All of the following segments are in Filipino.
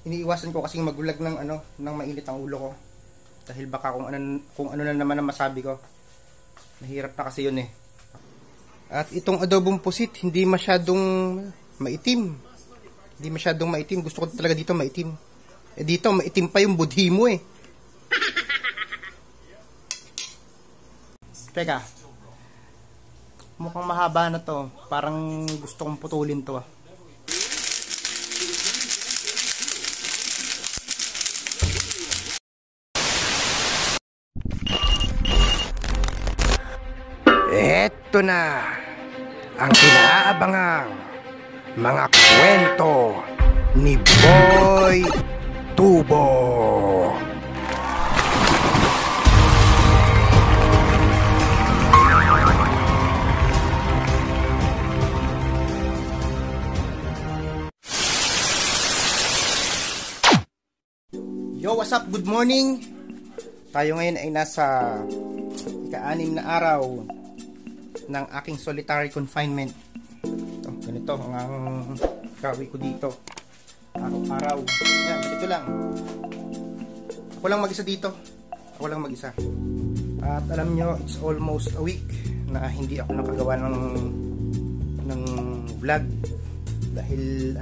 Iniiwasan ko kasing magulag ng mainit ang ulo ko. Dahil baka kung ano na naman ang masabi ko. Mahirap na kasi yun eh. At itong adobong pusit, hindi masyadong maitim. Hindi masyadong maitim. Gusto ko talaga dito maitim. Eh dito, maitim pa yung budhi mo eh. Teka. Mukhang mahaba na to. Parang gusto kong putulin to ah. Eto na ang kinaabangang mga kwento ni Boy Tubo. Yo, what's up? Good morning. Tayo ngayon ay nasa ika-6 na araw ng aking solitary confinement. Ito, ganito ang gawin ko dito araw-araw. Yan, ganito lang. Ako lang mag-isa dito. Ako lang mag-isa. At alam nyo, it's almost a week na hindi ako nakagawa ng vlog. Dahil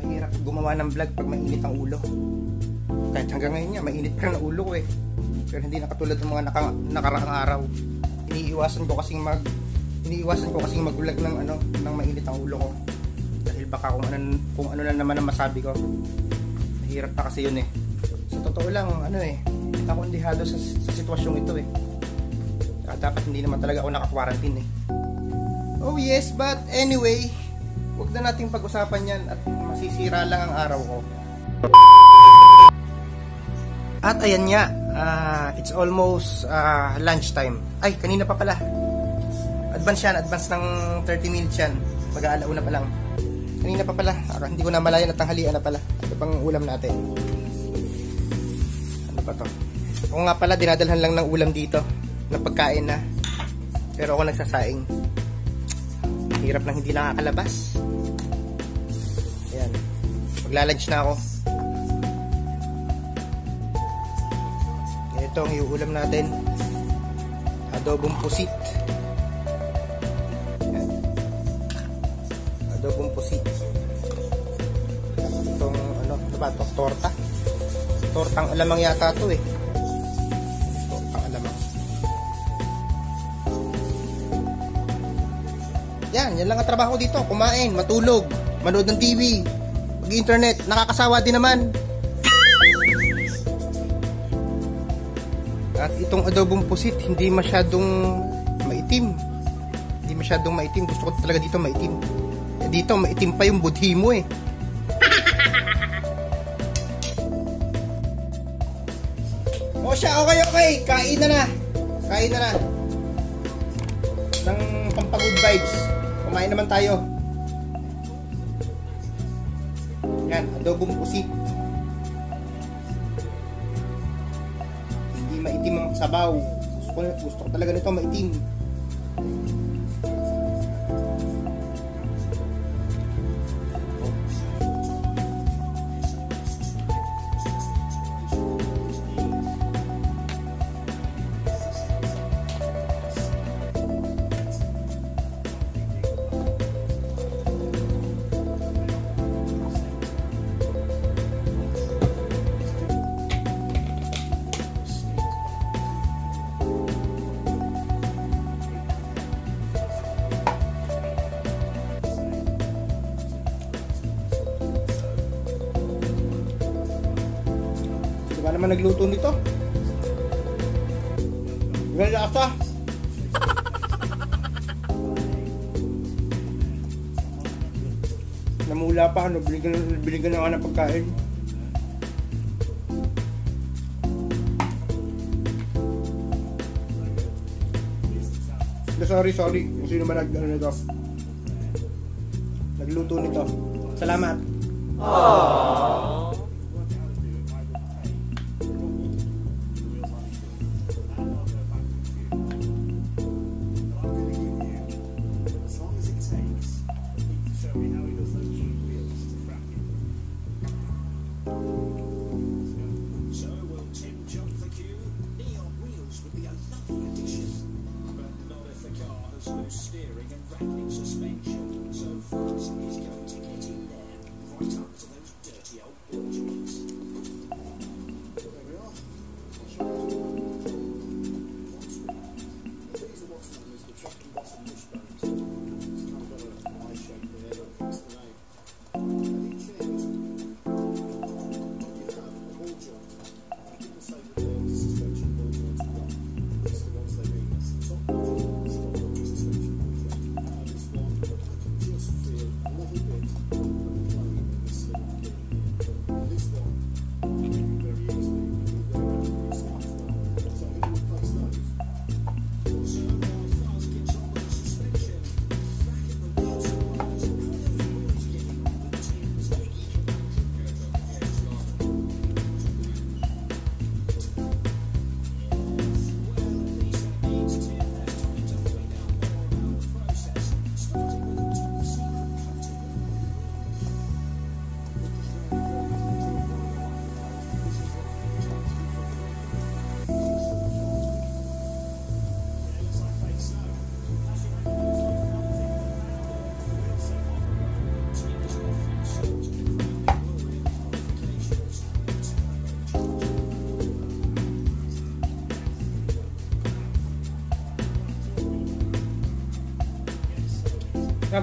mahirap gumawa ng vlog pag mainit ang ulo. Kahit hanggang ngayon nga, mainit pa rin ang ulo ko eh. Pero hindi na katulad ng mga nakaraang araw. Iniiwasan ko kasing magulag ng mainit ang ulo ko. Dahil baka kung ano na naman ang masabi ko. Mahirap na kasi yun eh. Sa totoo lang, ako indihado sa sitwasyong ito eh. Dapat hindi naman talaga ako naka-quarantine eh. Oh yes, but anyway, huwag na nating pag-usapan yan at masisira lang ang araw ko. At ayan nga, it's almost lunchtime. Ay, kanina pa pala. Advance ng 30 minutes yan. Mag-aalauna pa lang. Kanina pa pala. Hindi ko na malayan at tanghalian na pala. Ito pang ulam natin. Ano ba to? Ako nga pala, dinadalhan lang ng ulam dito. Ng pagkain na. Pero ako nagsasaing. Hirap nang hindi nakakalabas. Ayan. Magla-lunch na ako. Ito ang iuulam natin. Adobong pusit. Ayan. Adobong pusit. Itong torta. Tortang alamang yata ito eh. Tortang alamang. Yan lang ang trabaho dito. Kumain, matulog, manood ng TV, mag-internet, nakakasawa din naman. At itong adobong pusit, hindi masyadong maitim. Gusto ko talaga dito maitim. Eh dito, maitim pa yung budhi mo eh. O siya, okay. Kain na na. Ng pampagod vibes. Kumain naman tayo. Yan, adobong pusit. Maitim ang sabaw. Gusto ko talaga nito maitim. Diba naman nagluto nito? Ganda ka. Namula pa, binigyan na ako ng pagkain. Sorry. Kung sino man nagluto nito. Salamat. Aww.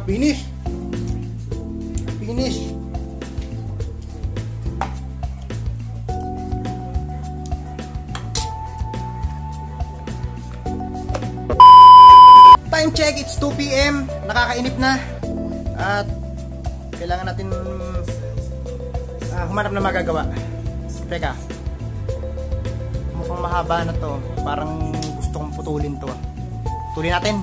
Finish. Finish. Time check, it's 2 PM. Nakakainip na. At kailangan natin humanap na magagawa. Teka. Mukhang mahaba na to. Parang gusto kong putulin to. Putulin natin.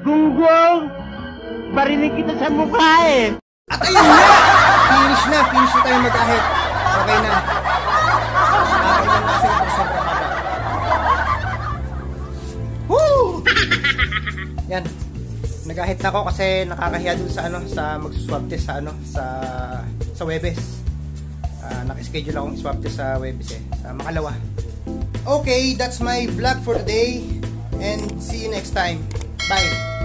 Gunggong! Barinig kita sa mukha eh! At ayun na! Finish na tayo mag-ahit. Okay na. Okay lang kasi ito sobrang haba. Woo! Yan. Nag-ahit na ako kasi nakakahiya dun sa sa magsuswab test sa Webes. Naka-schedule akong swab test sa Webes sa Makalawa. Okay, that's my vlog for today and see you next time. Bye!